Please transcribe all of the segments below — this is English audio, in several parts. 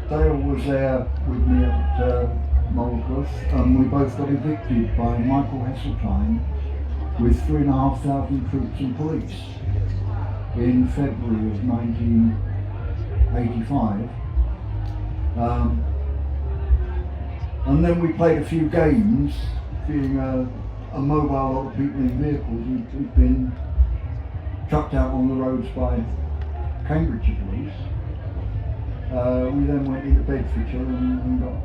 Dale was there with me at Molesworth, and we both got evicted by Michael Heseltine with 3,500 troops and police in February of 1985. And then we played a few games, being a mobile lot of people in vehicles who'd been chucked out on the roads by Cambridgeshire police. We then went into Bedfordshire and got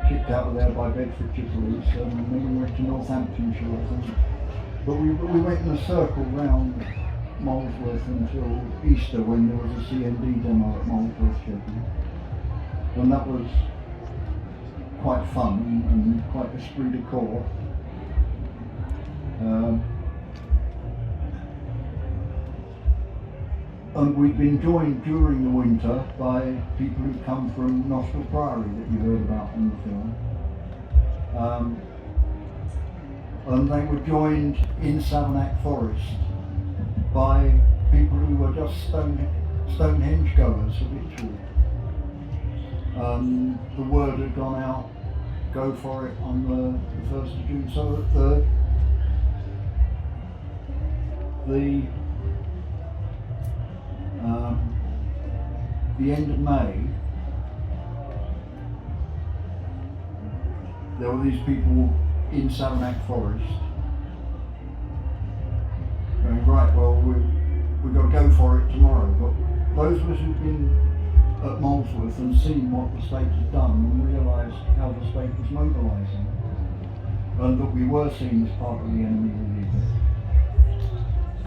kicked out of there by Bedfordshire police, and then we went to Northamptonshire, I think. But we went in a circle round Molesworth until Easter, when there was a CND demo at Molesworth scheduled. And that was quite fun and quite esprit de corps. And we'd been joined during the winter by people who'd come from Nostell Priory that you heard about in the film. And they were joined in Savernake Forest by people who were just Stonehenge goers habitually. The word had gone out, go for it on the 1st of June. So at the end of May, there were these people in Savernake Forest going, right, well, we've got to go for it tomorrow. But those of us who've been at Molesworth and seen what the state had done and realised how the state was mobilising, and that we were seen as part of the enemy relief,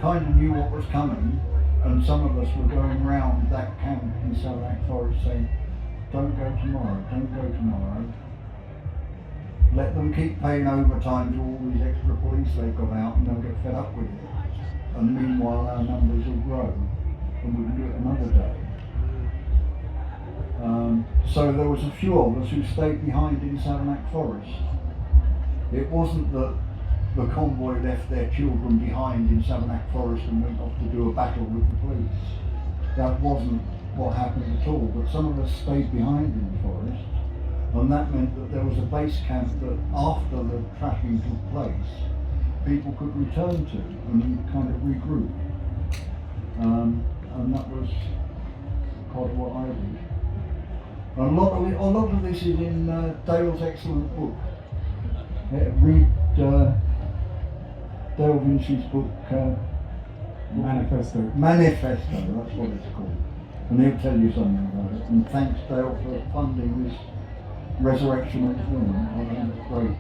kind of knew what was coming. And some of us were going round that camp in Savernake Forest saying, don't go tomorrow, don't go tomorrow. Let them keep paying overtime to all these extra police they've got out, and they'll get fed up with it. And meanwhile our numbers will grow, and we can do it another day. So there was a few of us who stayed behind in Savernake Forest. It wasn't that the convoy left their children behind in Savernake Forest and went off to do a battle with the police. That wasn't what happened at all, but some of us stayed behind in the forest, and that meant that there was a base camp that after the trashing took place, people could return to and kind of regroup. And that was part of what I did. A lot of this is in Dale's excellent book. Read Dale Vinci's book, Manifesto. Manifesto, that's what it's called. And he'll tell you something about it. And thanks, Dale, for funding this resurrection of film. I think it's great.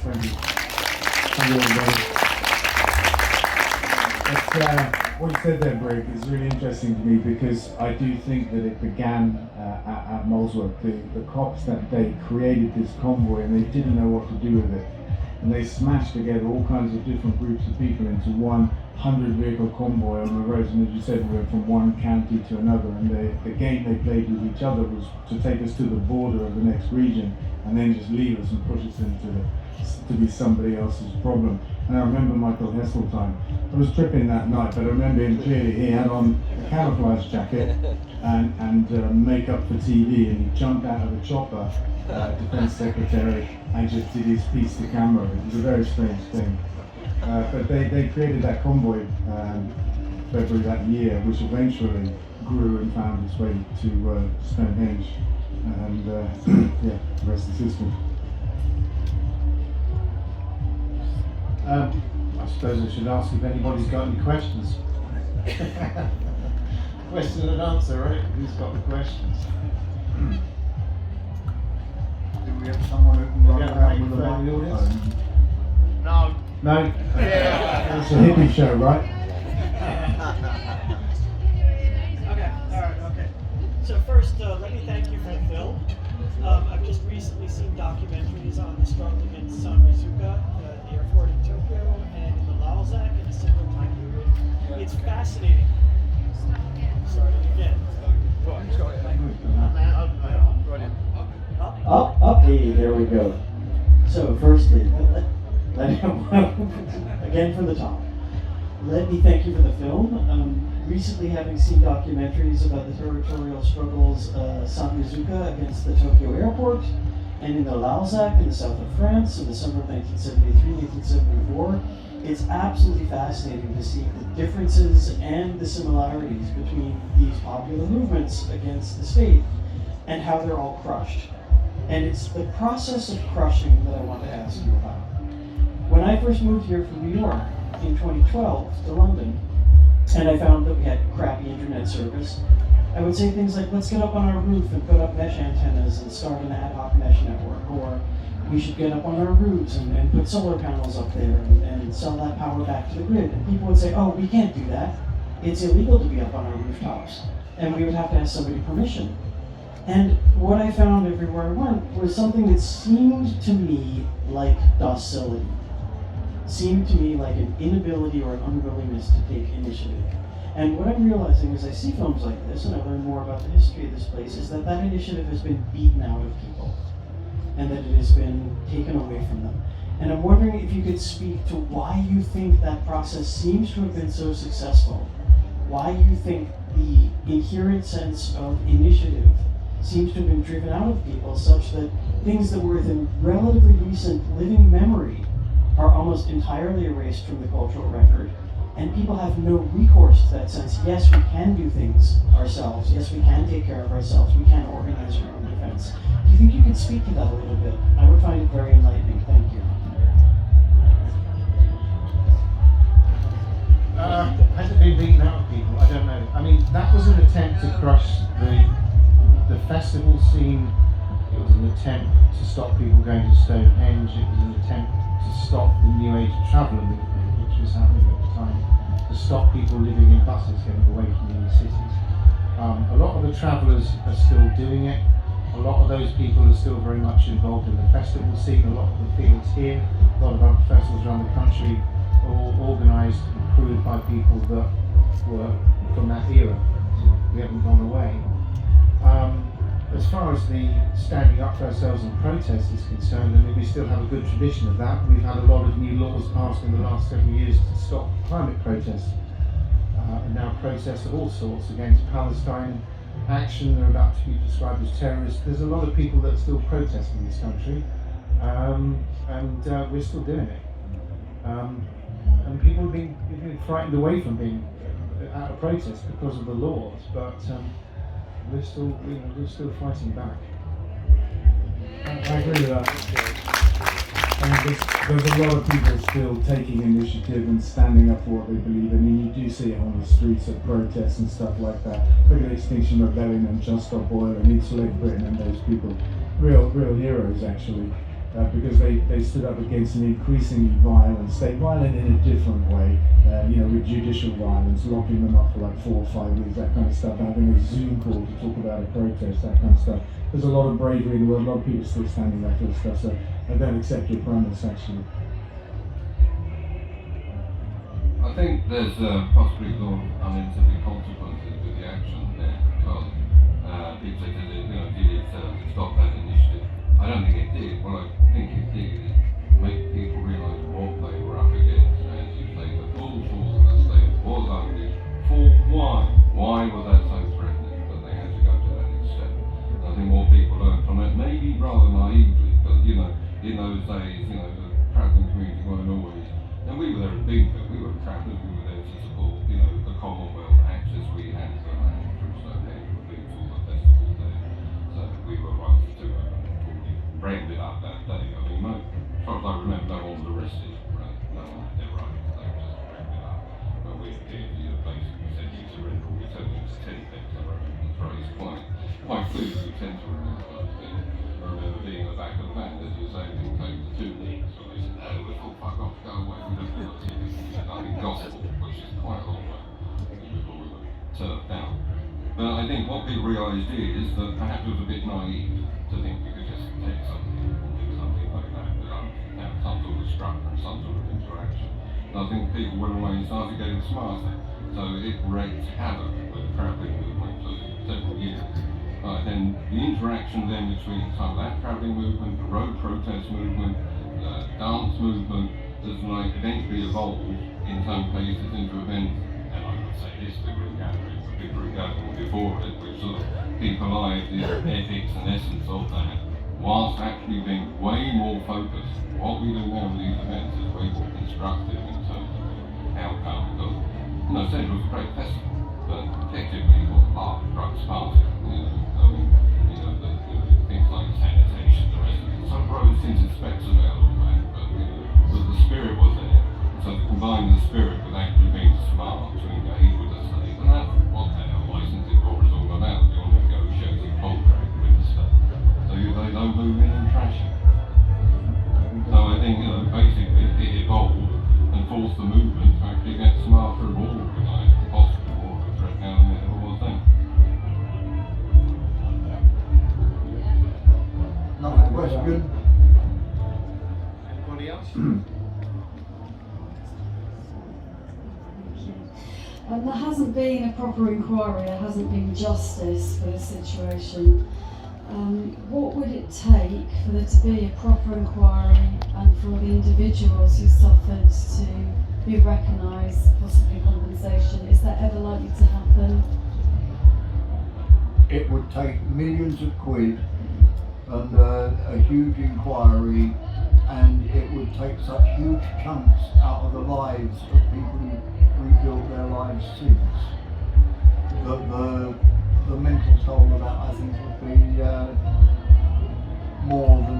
Thank you. Thank you, everybody. What you said there, Brig, is really interesting to me, because I do think that it began at Molesworth. The cops that day created this convoy and they didn't know what to do with it. And they smashed together all kinds of different groups of people into one 100-vehicle convoy on the roads. And as you said, we went from one county to another. And the game they played with each other was to take us to the border of the next region and then just leave us and push us to be somebody else's problem. And I remember Michael Heseltine. I was tripping that night, but I remember him clearly. He had on a camouflage jacket and makeup for TV, and he jumped out of the chopper, Defence Secretary, and just did his piece to camera. It was a very strange thing. But they created that convoy February that year, which eventually grew and found its way to Stonehenge. And yeah, the rest is history. I suppose I should ask if anybody's got any questions. Question and answer, right? Who's got the questions? Do we have someone who can run around with a microphone? No. No? Yeah. It's a hippie show, right? Okay, alright, okay. So first, let me thank you for the film. I've just recently seen documentaries on the struggle against Sanrizuka, the airport in Tokyo, and in the Lalzak in a similar time period. It's fascinating. Starting again. Up, hey, there we go. So firstly, again from the top. let me thank you for the film. Recently having seen documentaries about the territorial struggles Sanmizuka against the Tokyo airport, and in the Lauzac in the south of France in the summer of 1973-1974, it's absolutely fascinating to see the differences and the similarities between these popular movements against the state and how they're all crushed. And it's the process of crushing that I want to ask you about. When I first moved here from New York in 2012 to London, and I found that we had crappy internet service, I would say things like, let's get up on our roof and put up mesh antennas and start an ad hoc mesh network, or we should get up on our roofs and put solar panels up there and sell that power back to the grid. And people would say, oh, we can't do that. It's illegal to be up on our rooftops. And we would have to ask somebody permission. And what I found everywhere I went was something that seemed to me like docility. Seemed to me like an inability or an unwillingness to take initiative. And what I'm realizing as I see films like this, and I learn more about the history of this place, is that that initiative has been beaten out of people, and that it has been taken away from them. And I'm wondering if you could speak to why you think that process seems to have been so successful, why you think the inherent sense of initiative seems to have been driven out of people, such that things that were within relatively recent living memory are almost entirely erased from the cultural record, and people have no recourse to that sense. Yes, we can do things ourselves. Yes, we can take care of ourselves. We can organize our own defense. Do you think you could speak to that a little bit? I would find it very enlightening. Thank you. Has it been beaten out of people? I don't know. I mean, that was an attempt to crush the festival scene. It was an attempt to stop people going to Stonehenge. It was an attempt to stop the New Age traveller movement, which was happening at the time, to stop people living in buses getting away from the inner cities. A lot of the travellers are still doing it. A lot of those people are still very much involved in the festival scene. A lot of the fields here, a lot of other festivals around the country are all organised and crewed by people that were from that era. We haven't gone away. As far as the standing up for ourselves and protest is concerned, I mean, we still have a good tradition of that. We've had a lot of new laws passed in the last several years to stop climate protests, and now protests of all sorts against Palestine action. They're about to be described as terrorists. There's a lot of people that are still protesting in this country, and we're still doing it. And people have been frightened away from being out of protest because of the laws, but we're still fighting back. I agree with that. There's a lot of people still taking initiative and standing up for what they believe in. I mean, you do see it on the streets of protests and stuff like that. Look at Extinction Rebellion and Just Stop Oil and Insulate Britain and those people. Real heroes, actually. Because they stood up against an increasingly violent state, violent in a different way, with judicial violence, locking them up for like 4 or 5 weeks, that kind of stuff, having a Zoom call to talk about a protest, that kind of stuff. There's a lot of bravery in the world, a lot of people still standing up for this stuff, so I don't accept your premise, actually. I think there's possibly some unintended consequences with the action there, because people say, did it stop that initiative? I don't think it did. What I think it did is make people realise what they were up against. As you say, the full force of the state was unleashed. For why? Why was that so threatening that they had to go to that extent? And I think more people learned from it, maybe rather naively, because in those days, the travelling community weren't always. And we were there at Beanfield. We were travellers. We were there to support, the Commonwealth access we had to the land through Stonehenge, Beanfield, the festival there. So we were ones to branded up that day. I mean, as far as I remember, no one was arrested. Right? No one had their rights. They were just branded up. But we appeared, basically said you surrender or return them to 10 things. I remember the phrase quite clearly. We tend to remember those things. I remember being in the back of the van, as you say, being taken to 2 weeks. So they said, no, we're full fuck off, go away. We don't want to see this. I mean, gospel, which is quite a long way before we were turned down. But I think what people realised is that perhaps it was a bit naive to think we could just take something and do something like that without some sort of structure and some sort of interaction. And I think people went away and started getting smarter. So it wreaked havoc with the travelling movement for several years. Then the interaction then between some of that travelling movement, the road protest movement, the dance movement, has eventually evolved in some cases into events, and I would say this, the group gathering before it, which sort of keep alive the ethics and essence of that, whilst actually being way more focused. What we do now with these events is way more constructive in terms of outcome, because Central was a great festival, but effectively it was a large drugs party. Things like sanitation, the rest of it. Some roads seem to specks about all that, but the spirit was there. So to combine the spirit with actually being smart to engage with the state, and that's what our licensing law is all about. You're negotiating contract with the state, so they don't move in and trash it. So I think, basically it evolved and forced the movement to actually get smarter and more organised and possibly more of a threat now than it ever was then. Another question? Anybody else? There hasn't been a proper inquiry, there hasn't been justice for this situation. What would it take for there to be a proper inquiry and for the individuals who suffered to be recognised, possibly compensation? Is that ever likely to happen? It would take millions of quid and a huge inquiry, and it would take such huge chunks out of the lives of people who rebuilt their lives since, that the mental toll of that, I think, would be more than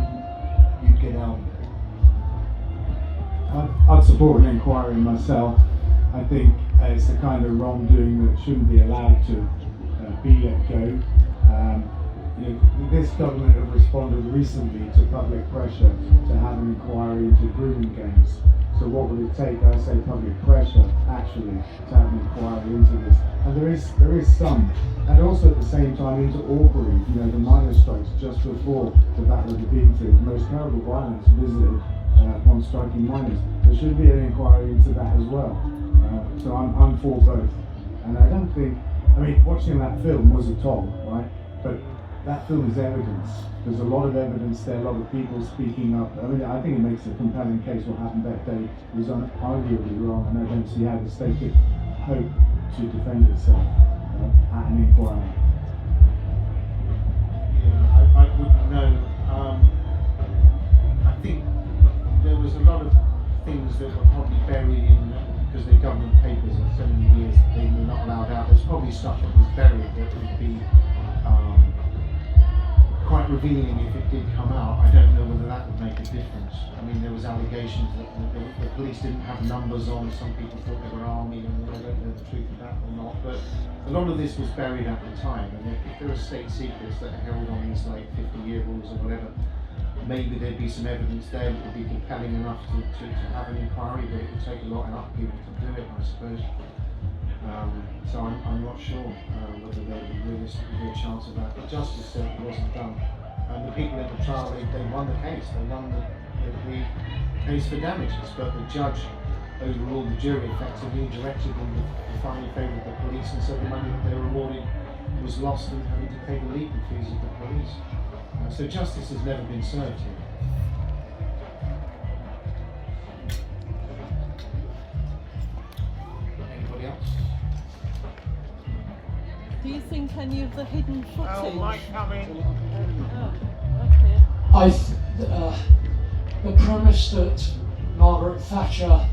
you'd get out of it. I'd support an inquiry myself. I think it's the kind of wrongdoing that shouldn't be allowed to be let go. This government have responded recently to public pressure to have an inquiry into grooming gangs. So what would it take? I say public pressure, actually, to have an inquiry into this. And there is some. And also at the same time into Aubrey, the miners' strikes just before the Battle of the Beanfield, the most terrible violence visited on striking miners. There should be an inquiry into that as well. So I'm for both. And I don't think, watching that film was a toll, right? But that film is evidence. There's a lot of evidence there, a lot of people speaking up. I think it makes a compelling case what happened that day was arguably wrong, and I don't see how the state could hope to defend itself at an inquiry. Yeah, I wouldn't know. I think there was a lot of things that were probably buried in, because the government papers in so many years they were not allowed out. There's probably stuff that was buried that would be quite revealing if it did come out. I don't know whether that would make a difference. There was allegations that the police didn't have numbers on. Some people thought they were army, and I don't know the truth of that or not. But a lot of this was buried at the time, and if there are state secrets that are held on these 50-year rules or whatever, maybe there'd be some evidence there that would be compelling enough to have an inquiry, but it would take a lot of people to do it, I suppose. So I'm not sure whether there would realistically be a chance of that. But justice certainly wasn't done. And the people at the trial, they won the case. They won the case for damages, but the judge overruled the jury effectively, directed them to find in favour of the police, and so the money that they were awarded was lost in having to pay the legal fees of the police. So justice has never been served here. Anybody else? Do you think any of the hidden footage? Oh, Mike coming. Oh, okay. The premise that Margaret Thatcher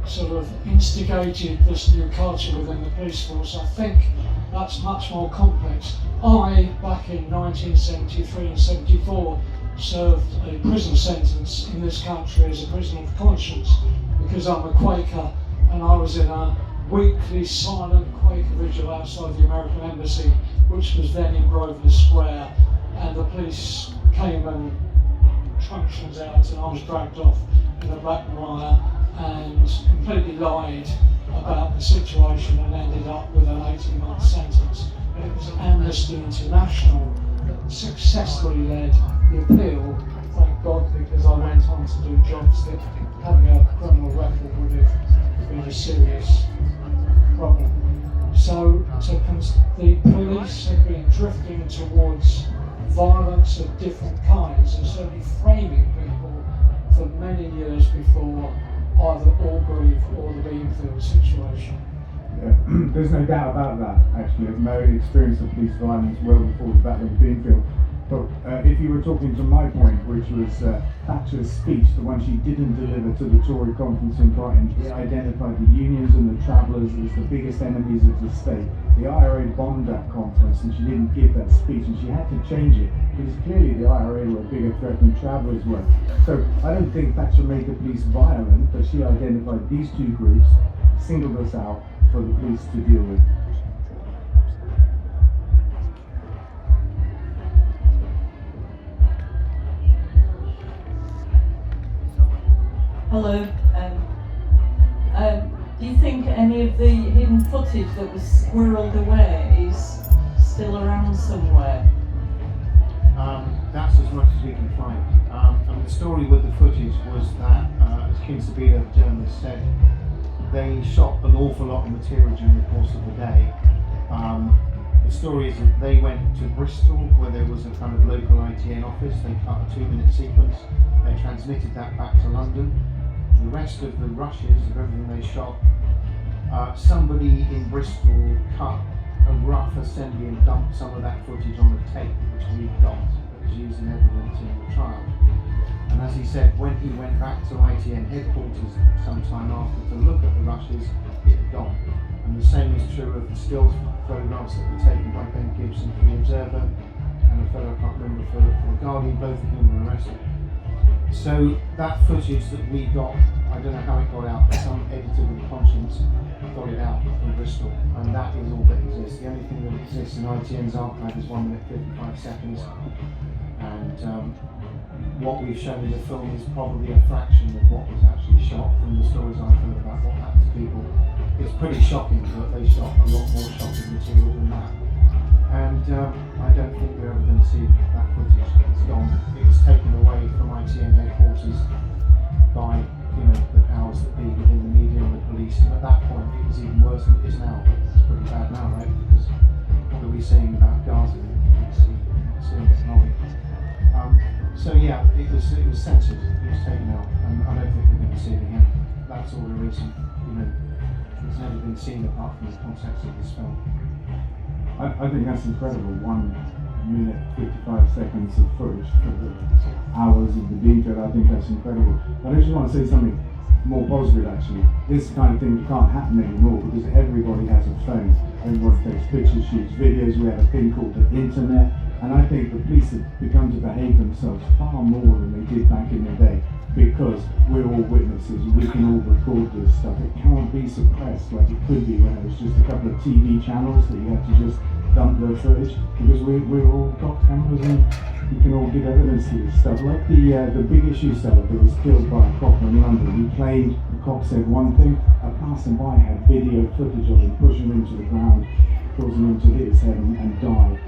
sort of instigated this new culture within the police force, I think that's much more complex. I, back in 1973 and 74, served a prison sentence in this country as a prisoner of conscience because I'm a Quaker, and I was in a weekly silent Quaker vigil outside the American Embassy, which was then in Grosvenor Square, and the police came and truncheons out, and I was dragged off in a Black Mariah and completely lied about the situation and ended up with an 18-month sentence. And it was Amnesty International that successfully led the appeal, thank God, because I went on to do jobs that having a criminal record would have been a serious problem. So the police have been drifting towards violence of different kinds and certainly framing people for many years before either Orgreave or the Beanfield situation. There's no doubt about that, actually. My own experience of police violence well before the Battle of Beanfield. But if you were talking to my point, which was Thatcher's speech, the one she didn't deliver to the Tory conference in Brighton, it identified the unions and the travellers as the biggest enemies of the state. The IRA bombed that conference and she didn't give that speech, and she had to change it because clearly the IRA were a bigger threat than travellers were. So I don't think Thatcher made the police violent, but she identified these two groups, singled us out for the police to deal with. Hello. Do you think any of the hidden footage that was squirreled away is still around somewhere? That's as much as we can find. And the story with the footage was that, as Kinsabila, the journalist, said, they shot an awful lot of material during the course of the day. The story is that they went to Bristol, where there was a kind of local ITN office. They cut a 2-minute sequence. They transmitted that back to London. The rest of the rushes of everything they shot, somebody in Bristol cut a rough assembly and dumped some of that footage on a tape, which we got, that was used in evidence in the trial. And as he said, when he went back to ITN headquarters sometime after to look at the rushes, it had gone. And the same is true of the stills photographs that were taken by Ben Gibson for the Observer and a fellow I can't remember for the Guardian, both of whom were arrested. So that footage that we got, I don't know how it got out, but some editor with a conscience got it out from Bristol, and that is all that exists. The only thing that exists in ITN's archive is 1 minute 55 seconds, and what we've shown in the film is probably a fraction of what was actually shot from the stories I've heard about what happened to people. It's pretty shocking that they shot a lot more shocking material than that. And I don't think we're ever going to see that footage. It's gone. It was taken away from ITN headquarters by, the powers that be within the media and the police. And at that point, it was even worse than it is now. It's pretty bad now, right? Because what are we saying about Gaza? We're seeing it, aren't we? So yeah, it was censored. It was taken out, and I don't think we're going to see it again. That's all there is. It's never been seen apart from the context of this film. I think that's incredible. 1 minute 55 seconds of footage for the hours of the Beanfield. I think that's incredible. But I just want to say something more positive actually. This kind of thing can't happen anymore because everybody has a phone. Everybody takes pictures, shoots videos. We have a thing called the internet. And I think the police have begun to behave themselves far more than they did back in the day because we're all witnesses. We can all record this stuff. It can't be suppressed like it could be when it was just a couple of TV channels that you had to just dump their footage because we're all got cameras and we can all give evidence to this stuff. Like the big issue seller that was killed by a cop in London. He claimed the cop said one thing, a passerby had video footage of him pushing him to the ground, causing him to hit his head and die.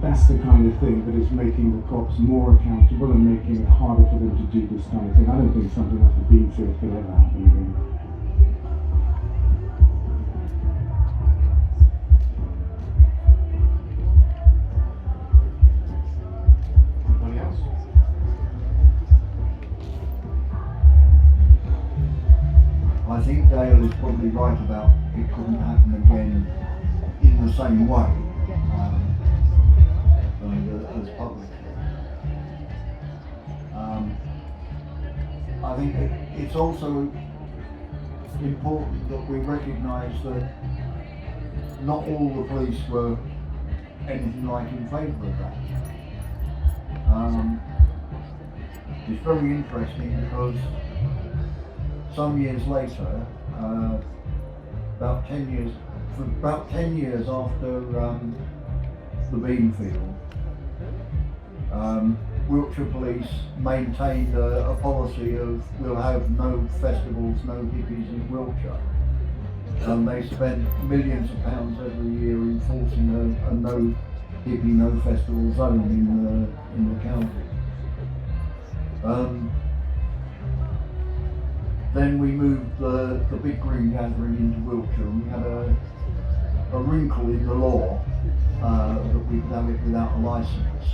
That's the kind of thing that is making the cops more accountable and making it harder for them to do this kind of thing. I don't think something like the Beanfield could ever happen again. Anybody else? I think Dale is probably right about it couldn't happen again in the same way as public. I think it's also important that we recognise that not all the police were anything like in favour of that. It's very interesting because some years later, about 10 years after the Beanfield, Wiltshire Police maintained a policy of we'll have no festivals, no hippies in Wiltshire. They spent millions of pounds every year enforcing a no hippie, no festival zone in the county. Then we moved the big green gathering into Wiltshire, and we had a wrinkle in the law that we could have it without a licence,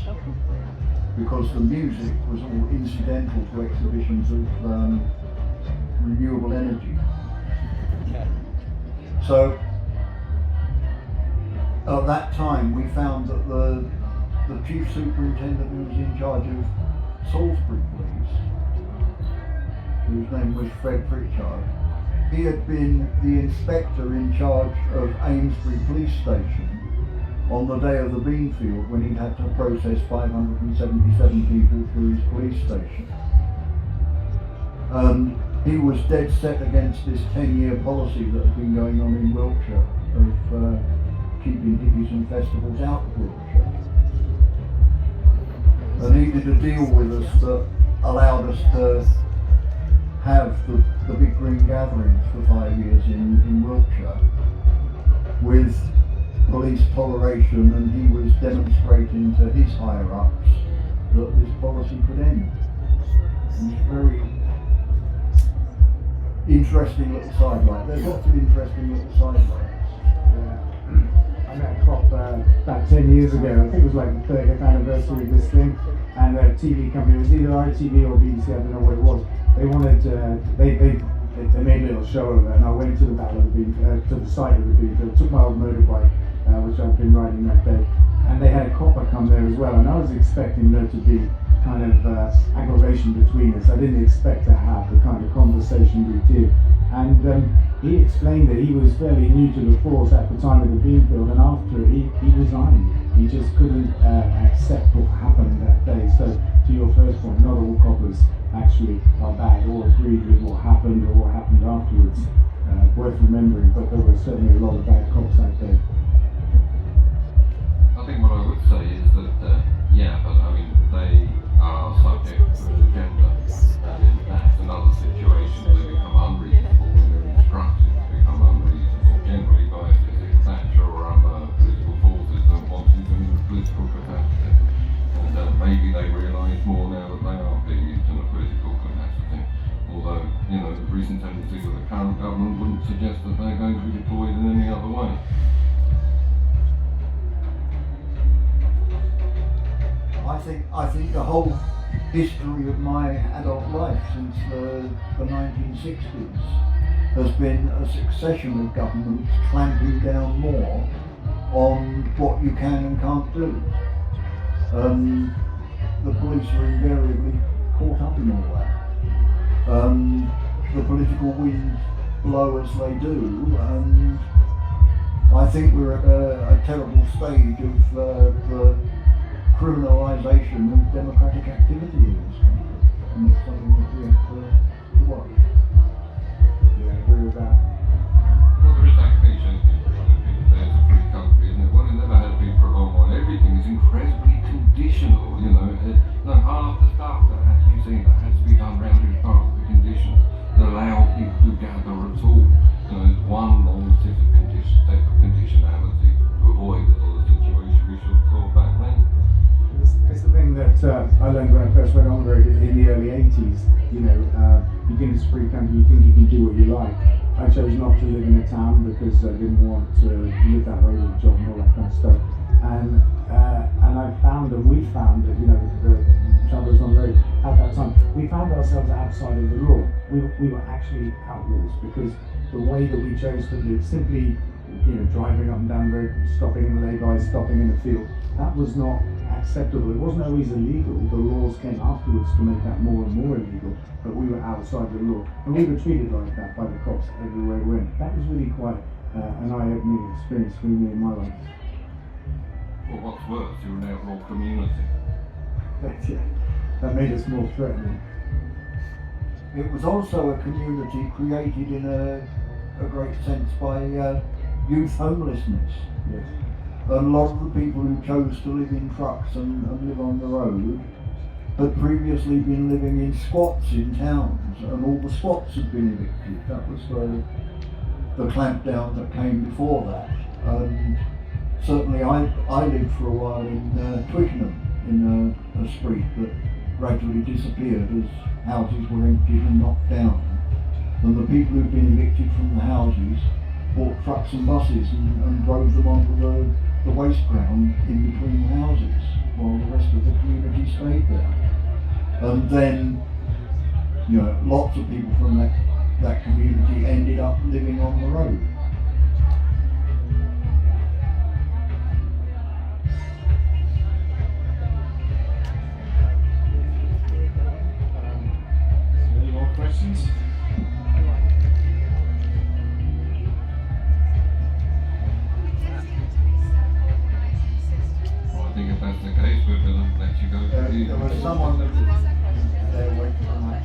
because the music was all incidental to exhibitions of renewable energy. So at that time we found that the chief superintendent who was in charge of Salisbury Police, whose name was Fred Pritchard, he had been the inspector in charge of Amesbury Police Station on the day of the Beanfield, when he'd had to process 577 people through his police station. He was dead set against this 10-year policy that had been going on in Wiltshire of keeping hippies and festivals out of Wiltshire. And he did a deal with us that allowed us to have the big green gatherings for 5 years in Wiltshire with police toleration, and he was demonstrating to his higher ups that this policy could end. And it's very interesting little sidelight. There's lots of interesting little sidelights. I met a cop about 10 years ago. I think it was like the 30th anniversary of this thing, and a TV company, it was either ITV or BBC, I don't know what it was. They wanted, they made a little show of it, and I went to the battle of the Beanfield, to the site of the Beanfield, took my old motorbike, which I'd been riding that day, and they had a copper come there as well, and I was expecting there to be kind of aggravation between us. I didn't expect to have the kind of conversation we did. And he explained that he was fairly new to the force at the time of the Beanfield, and after he resigned. He just couldn't accept what happened that day. So to your first point, not all coppers actually are bad or agreed with what happened or what happened afterwards. Worth remembering, but there were certainly a lot of bad cops that day. I think what I would say is that, yeah, but I mean, they are subject to an agenda, and in that's another situation. They become unreasonable when they're instructed to become unreasonable, generally by Thatcher or other political forces that wanted them in a political capacity. And maybe they realise more now that they are being used in a political capacity. Although, you know, the recent tendencies of the current government wouldn't suggest that they're going to be deployed in any other way. I think the whole history of my adult life since the 1960s has been a succession of governments clamping down more on what you can and can't do. The police are invariably caught up in all that. The political winds blow as they do, and I think we're at a terrible stage of the criminalisation of democratic activity in this country, and it's something that we have to watch. Yeah, I agree with that. Well, there is that cliche thing when people say it's a free country, isn't it? Well, it never has been for a long while. Everything is incredibly conditional, you know. Half the stuff that has to be seen, that has to be done round is part of the conditions that allow people to gather at all. You know, there's one long set of conditionality to avoid the sort of situation we should have thought back then. It's the thing that I learned when I first went on the road in the early 80s. You know, you think it's a free country, you think you can do what you like. I chose not to live in a town because I didn't want to live that way with a job and all that kind of stuff. And I found, and we found that, you know, the travellers on the road at that time, we found ourselves outside of the law. We were actually outlaws because the way that we chose to live, simply, you know, driving up and down the road, stopping in the lay-bys, stopping in the field, that was not acceptable. It wasn't always illegal. The laws came afterwards to make that more and more illegal, but we were outside the law. And we were treated like that by the cops everywhere we went. That was really quite an eye-opening experience for me in my life. Well, what's worse, you're an outlaw community. That made us more threatening. It was also a community created in a great sense by youth homelessness. Yes. A lot of the people who chose to live in trucks and live on the road had previously been living in squats in towns, and all the squats had been evicted. That was the clampdown that came before that. And certainly I lived for a while in Twickenham, in a street that gradually disappeared as houses were emptied and knocked down. And the people who'd been evicted from the houses bought trucks and buses and drove them onto the waste ground in between the houses while the rest of the community stayed there. And then, you know, lots of people from that that community ended up living on the road. Any more questions? Well, I think if that's the case, we're going to let you go. There was someone there waiting for that.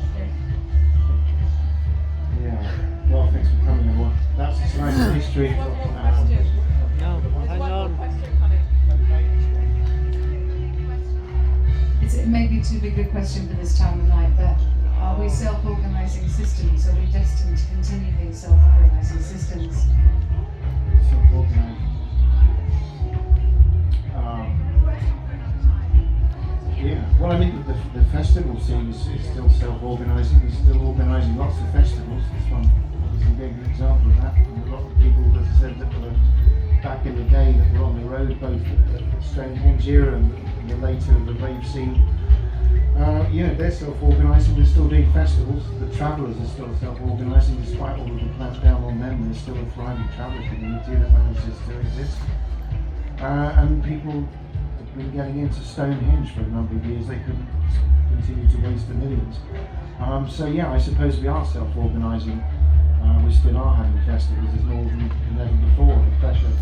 Yeah. Well, thanks for coming, everyone. That's a slice of history. No, hang on. It may be too big a question for this time of night, but are we self-organising systems? Are we destined to continue being self-organising systems? Self-organised. Yeah, well, I mean, the festival scene is still self-organising. We're still organising lots of festivals. This one is a big example of that. And a lot of people, as I said, that were back in the day that were on the road, both at Stonehenge era and the later the rave scene. They're self-organising. They're still doing festivals. The travellers are still self-organising, despite all of the clampdown on them. There's still a thriving traveller community that manages to exist. And people have been getting into Stonehenge for a number of years. They couldn't continue to waste the millions. I suppose we are self-organising. We still are having festivals as more than ever before. The pressure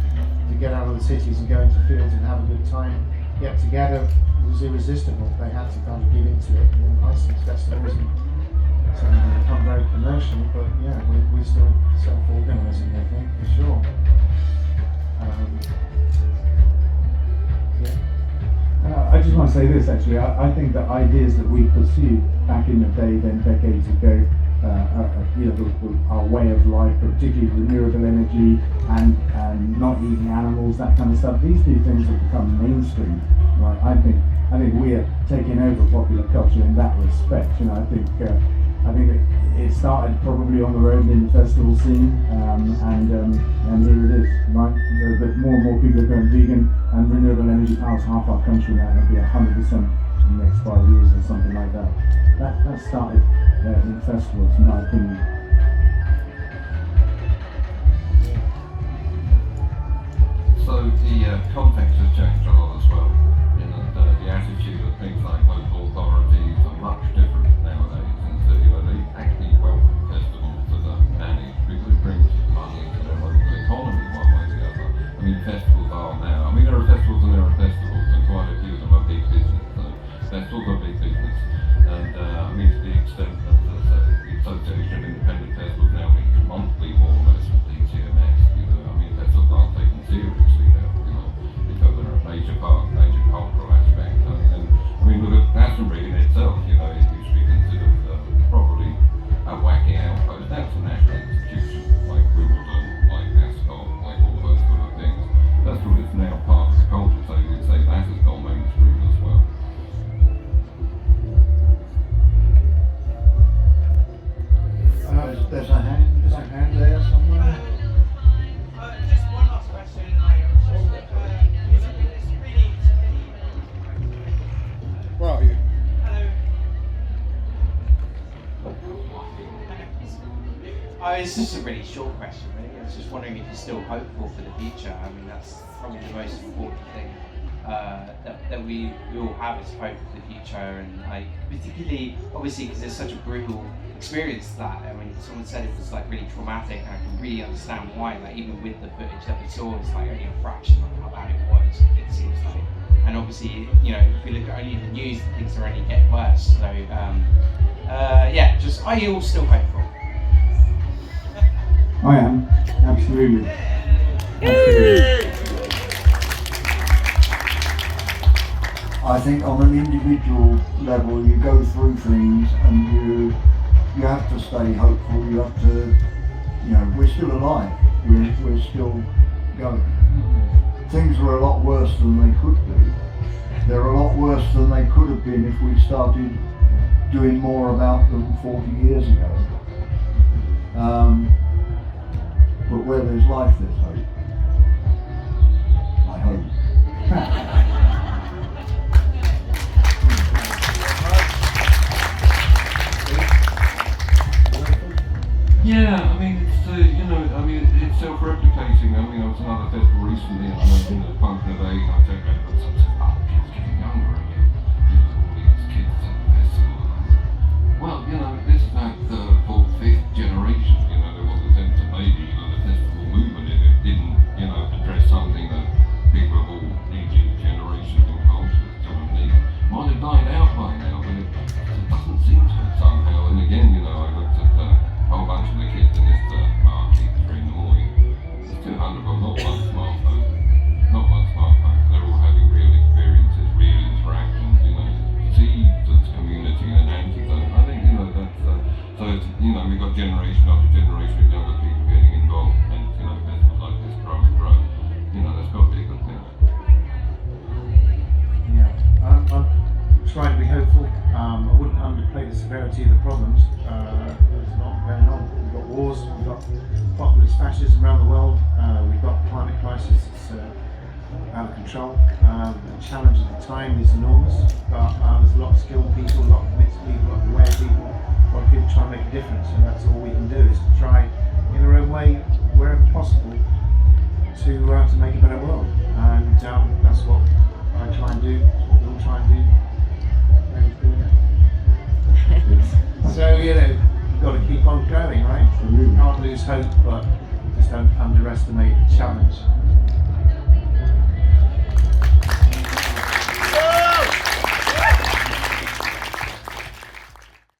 to get out of the cities and go into fields and have a good time, get together, was irresistible. They had to kind of give into it. And then licensed festivals and something that become very commercial, but yeah, we're still self-organising, I think, for sure. I just want to say this actually. I think the ideas that we pursued back in the day, then decades ago, our way of life, particularly renewable energy and not eating animals, that kind of stuff. These two things have become mainstream. Right? I think we are taking over popular culture in that respect. I think it started probably on the road in the festival scene, and here it is. Right? But more and more people are going vegan, and renewable energy powers half our country now. It'll be 100% in the next 5 years or something like that. That started in festivals, in my opinion. So the context has changed a lot as well. The attitude of things like local authorities are much different nowadays. They actually welcome festivals as a managed because it brings money into their local economy one way or the other. I mean, festivals are now. I mean, there are festivals and there are festivals, and quite a few of them are big business. So festivals are big business, and to the extent that the Association of Independent Festivals now meets monthly more or less with DTMS. Festivals aren't taken seriously now. Because they're a major cultural aspect. Look at Glastonbury in itself. It used to be considered probably a wacky outpost. That's a national institution, like Wimbledon, like Ascot, like all those sort of things. That's what is now part of the culture. So you'd say that has gone mainstream as well. There's a hand there somewhere. Just one last question. Where are you? It's just a really short question, really. I was just wondering if you're still hopeful for the future. I mean, that's probably the most important thing that we all have is hope for the future, and particularly, obviously, because it's such a brutal experience that. I mean, someone said it was really traumatic, and I can really understand why. Even with the footage that we saw, it's only a fraction of how bad it was. It seems like, and obviously, if we look at only the news, things are only getting worse. So, are you all still hopeful? I am, absolutely. I think on an individual level, you go through things and you have to stay hopeful. You have to, we're still alive. We're still going. Things were a lot worse than they could be. They're a lot worse than they could have been if we'd started doing more about them 40 years ago. But where there's life, there's hope. I hope. Yeah, I mean, it's it's self-replicating. I mean, I was at another festival recently, and I mentioned the function of age, and I said, but kids getting younger again. All these kids at the festival. Well, this is like the fourth, fifth generation. There was a sense that maybe, the festival movement, if it didn't, address something that people of all ages, generations, and cultures sort of need, might have died out by now, but it doesn't seem to somehow. And again, I looked at a whole bunch of the kids in this market at 3 in the morning. There's 200 of them, not one smartphone. They're all having real experiences, real interactions, seeds of community and antidote. I think, that's, so it's, we've got generation after generation of younger people getting involved, and, festivals like this grow and grow. That's got to be a good thing. Yeah, I'm trying to be hopeful. I wouldn't underplay the severity of the problems. There's a lot going on. We've got wars, we've got populist fascism around the world, we've got climate crisis that's out of control. The challenge at the time is enormous, but there's a lot of skilled people, a lot of committed people, a lot of aware people, a lot of people trying to make a difference, and that's all we can do is to try in our own way, wherever possible, to make a better world. And that's what I try and do, that's what we'll try and do. So, you've got to keep on going, right? You can't lose hope, but just don't underestimate the challenge.